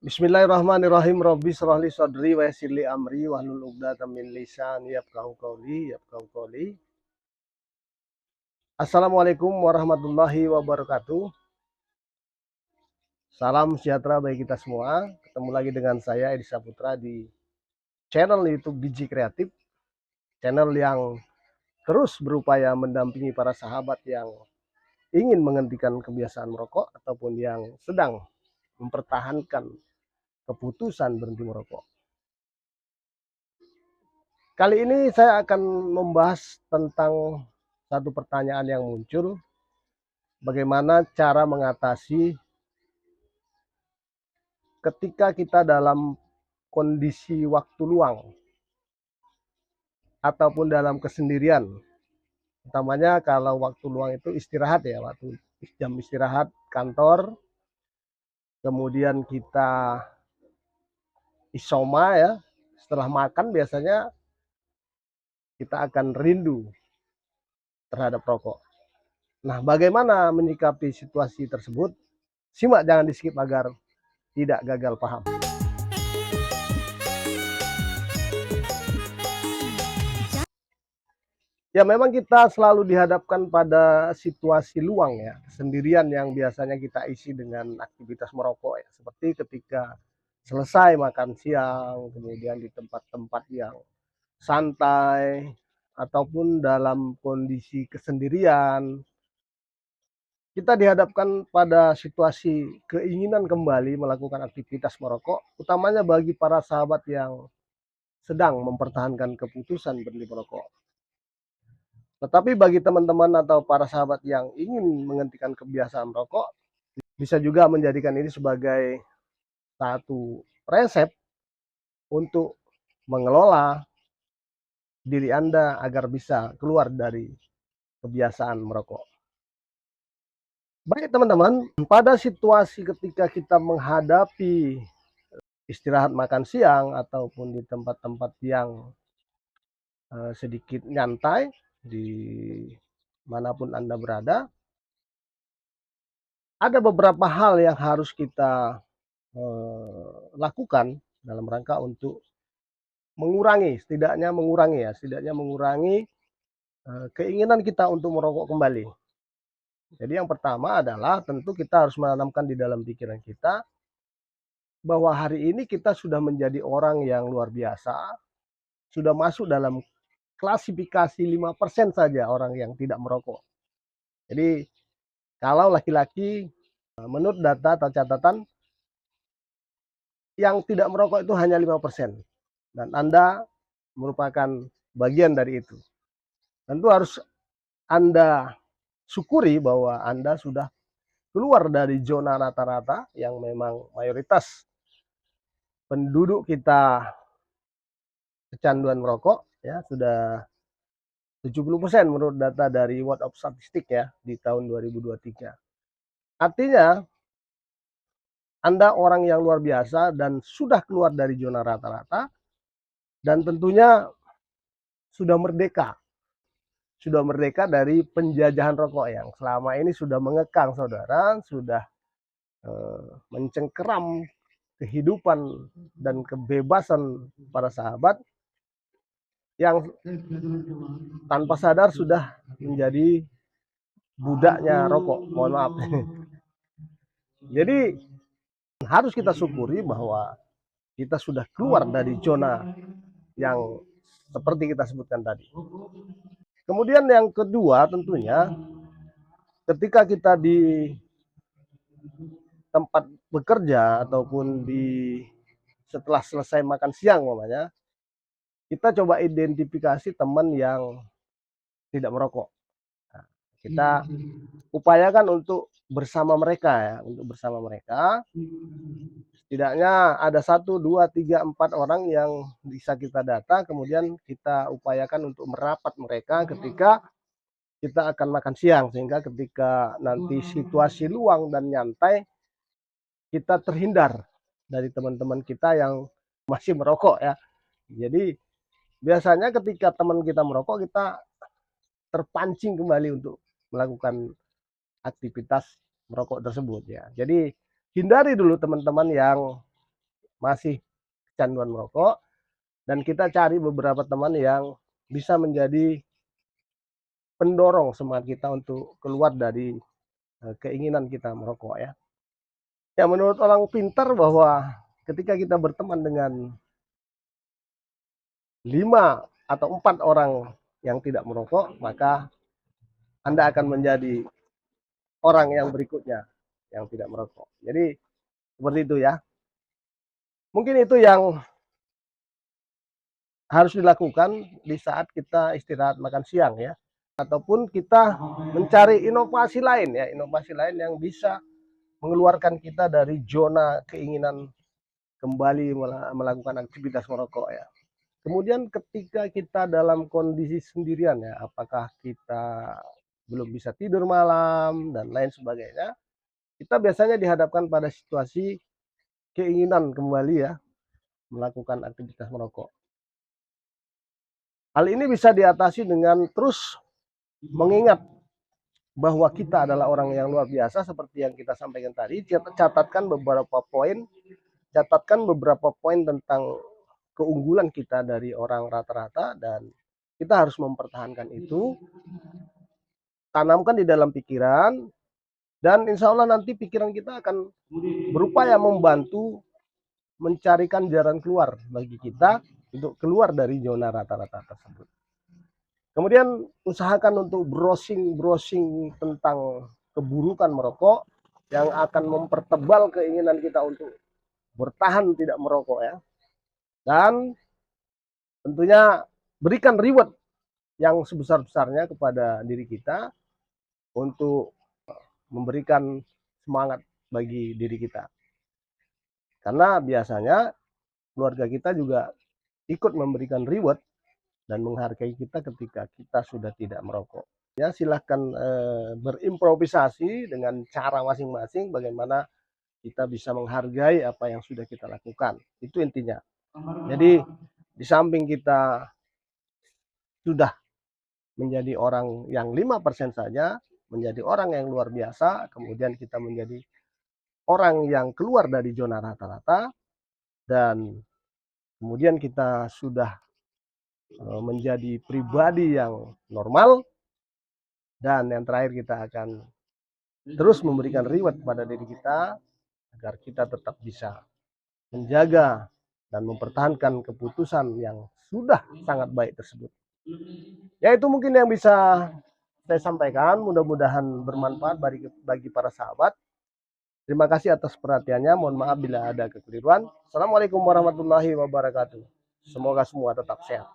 Bismillahirrahmanirrahim. Rabbi shrah li sadri wa yassir li amri wahlul 'uqdatam min lisani yafqahu qawli. Assalamualaikum warahmatullahi wabarakatuh. Salam sejahtera bagi kita semua. Ketemu lagi dengan saya Edi Saputra di channel YouTube Biji Kreatif, channel yang terus berupaya mendampingi para sahabat yang ingin menghentikan kebiasaan merokok ataupun yang sedang mempertahankan keputusan berhenti merokok. Kali ini saya akan membahas tentang satu pertanyaan yang muncul, bagaimana cara mengatasi ketika kita dalam kondisi waktu luang ataupun dalam kesendirian. Utamanya kalau waktu luang itu istirahat ya, waktu jam istirahat kantor, kemudian kita isoma ya, setelah makan biasanya kita akan rindu terhadap rokok. Nah, bagaimana menyikapi situasi tersebut? Simak, jangan di skip agar tidak gagal paham. Ya, memang kita selalu dihadapkan pada situasi luang ya, kesendirian yang biasanya kita isi dengan aktivitas merokok ya, seperti ketika selesai makan siang, kemudian di tempat-tempat yang santai, ataupun dalam kondisi kesendirian, kita dihadapkan pada situasi keinginan kembali melakukan aktivitas merokok, utamanya bagi para sahabat yang sedang mempertahankan keputusan berhenti merokok. Tetapi bagi teman-teman atau para sahabat yang ingin menghentikan kebiasaan merokok, bisa juga menjadikan ini sebagai satu resep untuk mengelola diri Anda agar bisa keluar dari kebiasaan merokok. Baik teman-teman, pada situasi ketika kita menghadapi istirahat makan siang ataupun di tempat-tempat yang sedikit nyantai, di manapun Anda berada, ada beberapa hal yang harus kita lakukan dalam rangka untuk setidaknya mengurangi keinginan kita untuk merokok kembali. Jadi yang pertama adalah tentu kita harus menanamkan di dalam pikiran kita bahwa hari ini kita sudah menjadi orang yang luar biasa, sudah masuk dalam klasifikasi 5% saja orang yang tidak merokok. Jadi kalau laki-laki, menurut data atau catatan, yang tidak merokok itu hanya 5%. Dan Anda merupakan bagian dari itu. Tentu harus Anda syukuri bahwa Anda sudah keluar dari zona rata-rata yang memang mayoritas penduduk kita kecanduan merokok ya, sudah 70% menurut data dari World of Statistic ya di tahun 2023. Artinya Anda orang yang luar biasa dan sudah keluar dari zona rata-rata dan tentunya sudah merdeka. Sudah merdeka dari penjajahan rokok yang selama ini sudah mengekang saudara, sudah mencengkeram kehidupan dan kebebasan para sahabat yang tanpa sadar sudah menjadi budaknya rokok. Mohon maaf. Jadi harus kita syukuri bahwa kita sudah keluar dari zona yang seperti kita sebutkan tadi. Kemudian yang kedua tentunya ketika kita di tempat bekerja ataupun di setelah selesai makan siang namanya, kita coba identifikasi teman yang tidak merokok. Nah, kita upayakan untuk bersama mereka ya, untuk bersama mereka. Setidaknya ada 1, 2, 3, 4 orang yang bisa kita data, kemudian kita upayakan untuk merapat mereka ketika kita akan makan siang, sehingga ketika nanti situasi luang dan nyantai, kita terhindar dari teman-teman kita yang masih merokok ya. Jadi biasanya ketika teman kita merokok, kita terpancing kembali untuk melakukan aktivitas merokok tersebut ya. Jadi hindari dulu teman-teman yang masih kecanduan merokok, dan kita cari beberapa teman yang bisa menjadi pendorong semangat kita untuk keluar dari keinginan kita merokok ya. Ya menurut orang pintar bahwa ketika kita berteman dengan 5 atau 4 orang yang tidak merokok, maka Anda akan menjadi orang yang berikutnya yang tidak merokok. Jadi seperti itu ya. Mungkin itu yang harus dilakukan di saat kita istirahat makan siang ya. Ataupun kita mencari inovasi lain ya, inovasi lain yang bisa mengeluarkan kita dari zona keinginan kembali melakukan aktivitas merokok ya. Kemudian ketika kita dalam kondisi sendirian ya, apakah kita belum bisa tidur malam dan lain sebagainya, kita biasanya dihadapkan pada situasi keinginan kembali ya melakukan aktivitas merokok. Hal ini bisa diatasi dengan terus mengingat bahwa kita adalah orang yang luar biasa seperti yang kita sampaikan tadi. Catatkan beberapa poin tentang keunggulan kita dari orang rata-rata, dan kita harus mempertahankan itu, tanamkan di dalam pikiran, dan insya Allah nanti pikiran kita akan berupaya membantu mencarikan jalan keluar bagi kita untuk keluar dari zona rata-rata tersebut. Kemudian usahakan untuk browsing tentang keburukan merokok yang akan mempertebal keinginan kita untuk bertahan tidak merokok ya. Dan tentunya berikan reward yang sebesar-besarnya kepada diri kita untuk memberikan semangat bagi diri kita. Karena biasanya keluarga kita juga ikut memberikan reward dan menghargai kita ketika kita sudah tidak merokok. Ya, silahkan berimprovisasi dengan cara masing-masing bagaimana kita bisa menghargai apa yang sudah kita lakukan. Itu intinya. Jadi di samping kita sudah menjadi orang yang 5% saja, menjadi orang yang luar biasa, kemudian kita menjadi orang yang keluar dari zona rata-rata, dan kemudian kita sudah menjadi pribadi yang normal, dan yang terakhir kita akan terus memberikan reward pada diri kita agar kita tetap bisa menjaga dan mempertahankan keputusan yang sudah sangat baik tersebut. Ya itu mungkin yang bisa saya sampaikan, mudah-mudahan bermanfaat bagi para sahabat. Terima kasih atas perhatiannya, mohon maaf bila ada kekeliruan. Assalamualaikum warahmatullahi wabarakatuh. Semoga semua tetap sehat.